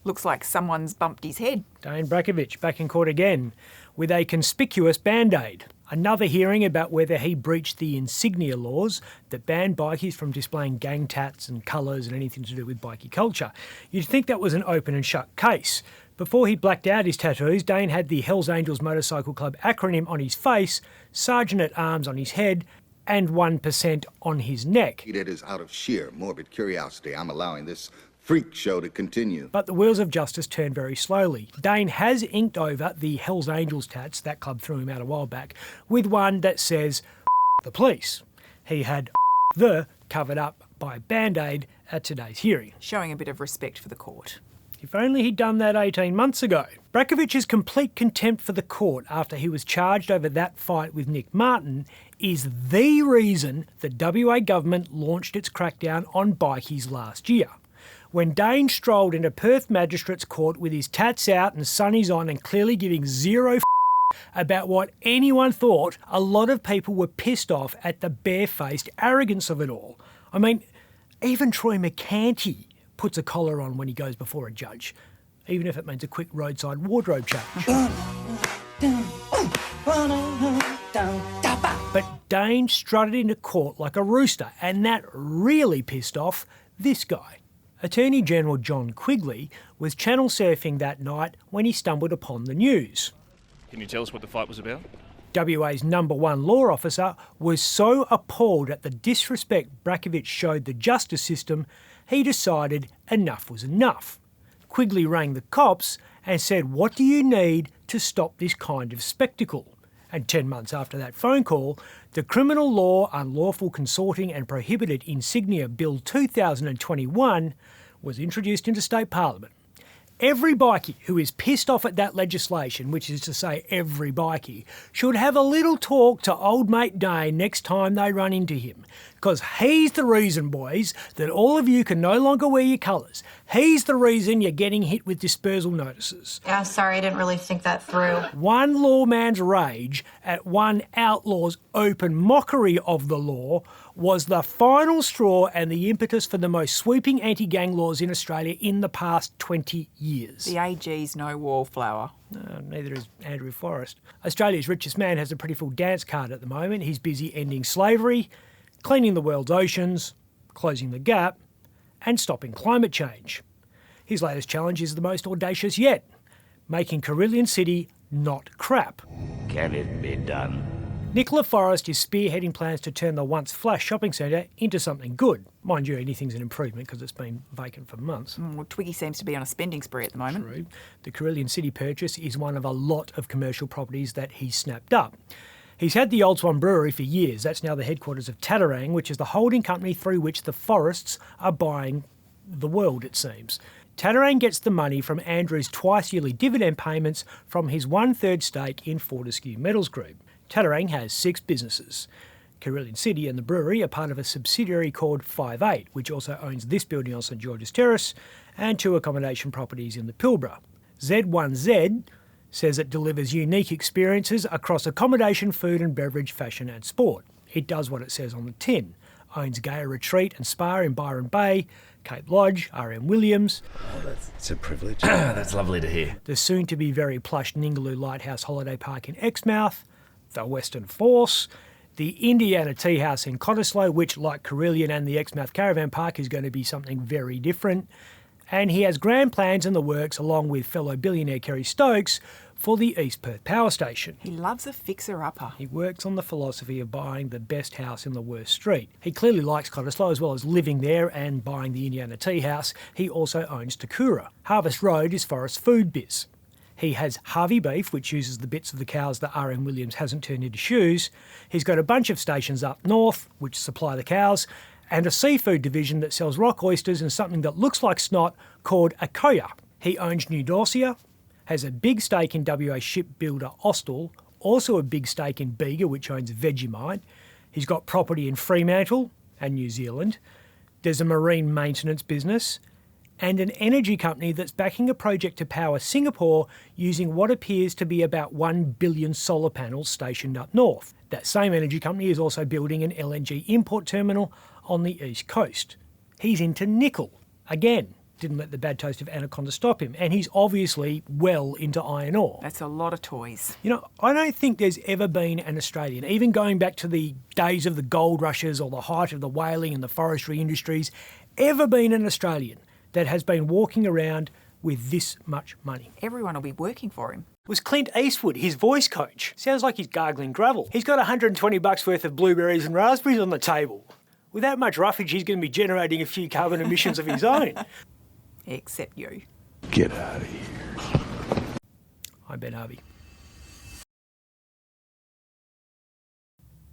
Looks like someone's bumped his head. Dayne Brajkovich back in court again with a conspicuous band-aid. Another hearing about whether he breached the insignia laws that ban bikies from displaying gang tats and colours and anything to do with bikie culture. You'd think that was an open and shut case. Before he blacked out his tattoos, Dayne had the Hells Angels Motorcycle Club acronym on his face, Sergeant-at-Arms on his head, and 1% on his neck. It is out of sheer morbid curiosity I'm allowing this freak show to continue. But the wheels of justice turn very slowly. Dayne has inked over the Hells Angels tats, that club threw him out a while back, with one that says the police. He had the covered up by a band-aid at today's hearing. Showing a bit of respect for the court. If only he'd done that 18 months ago. Brajkovich's complete contempt for the court after he was charged over that fight with Nick Martin is the reason the WA government launched its crackdown on bikies last year. When Dayne strolled into Perth Magistrates Court with his tats out and sunnies on and clearly giving zero about what anyone thought, a lot of people were pissed off at the barefaced arrogance of it all. I mean, even Troy McCanty puts a collar on when he goes before a judge, even if it means a quick roadside wardrobe change. But Dayne strutted into court like a rooster, and that really pissed off this guy. Attorney General John Quigley was channel surfing that night when he stumbled upon the news. Can you tell us what the fight was about? WA's #1 law officer was so appalled at the disrespect Brajkovich showed the justice system, he decided enough was enough. Quigley rang the cops and said, "What do you need to stop this kind of spectacle?" And 10 months after that phone call, the Criminal Law, Unlawful Consorting and Prohibited Insignia Bill 2021 was introduced into State Parliament. Every bikie who is pissed off at that legislation, which is to say every bikie, should have a little talk to old mate Dayne next time they run into him. Because he's the reason, boys, that all of you can no longer wear your colours. He's the reason you're getting hit with dispersal notices. Yeah, sorry, I didn't really think that through. One lawman's rage at one outlaw's open mockery of the law was the final straw and the impetus for the most sweeping anti-gang laws in Australia in the past 20 years. The AG's no wallflower. Neither is Andrew Forrest. Australia's richest man has a pretty full dance card at the moment. He's busy ending slavery, cleaning the world's oceans, closing the gap, and stopping climate change. His latest challenge is the most audacious yet, making Carillion City not crap. Can it be done? Nicole Forrest is spearheading plans to turn the once flash shopping centre into something good. Mind you, anything's an improvement because it's been vacant for months. Well, Twiggy seems to be on a spending spree at the moment. True. The Carillion City purchase is one of a lot of commercial properties that he's snapped up. He's had the Old Swan Brewery for years. That's now the headquarters of Tattarang, which is the holding company through which the Forrests are buying the world, it seems. Tattarang gets the money from Andrew's twice-yearly dividend payments from his 1/3 stake in Fortescue Metals Group. Tattarang has 6 businesses. Carillion City and the brewery are part of a subsidiary called 58, which also owns this building on St George's Terrace and 2 accommodation properties in the Pilbara. Z1Z says it delivers unique experiences across accommodation, food and beverage, fashion and sport. It does what it says on the tin. Owns Gaia Retreat and Spa in Byron Bay, Cape Lodge, RM Williams. Oh, it's a privilege. That's lovely to hear. The soon-to-be very plush Ningaloo Lighthouse Holiday Park in Exmouth, the Western Force, the Indiana Tea House in Cottesloe, which, like Carillion and the Exmouth Caravan Park, is going to be something very different. And he has grand plans in the works, along with fellow billionaire Kerry Stokes, for the East Perth Power Station. He loves a fixer-upper. He works on the philosophy of buying the best house in the worst street. He clearly likes Cottesloe as well as living there and buying the Indiana Tea House. He also owns Takura. Harvest Road is Forrest's food biz. He has Harvey Beef, which uses the bits of the cows that RM Williams hasn't turned into shoes. He's got a bunch of stations up north, which supply the cows, and a seafood division that sells rock oysters and something that looks like snot called a koya. He owns New Dorsia, has a big stake in WA shipbuilder Austell, also a big stake in Bega, which owns Vegemite. He's got property in Fremantle and New Zealand. There's a marine maintenance business and an energy company that's backing a project to power Singapore using what appears to be about 1 billion solar panels stationed up north. That same energy company is also building an LNG import terminal on the east coast. He's into nickel, again. didn't let the bad taste of anaconda stop him, and he's obviously well into iron ore. That's a lot of toys. You know, I don't think there's ever been an Australian, even going back to the days of the gold rushes or the height of the whaling and the forestry industries, ever been an Australian that has been walking around with this much money. Everyone will be working for him. Was Clint Eastwood his voice coach? Sounds like he's gargling gravel. He's got $120 worth of blueberries and raspberries on the table. With that much roughage, he's going to be generating a few carbon emissions of his own. Except you. Get out of here. I'm Ben Harvey.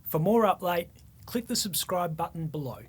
For more Up Late, click the subscribe button below.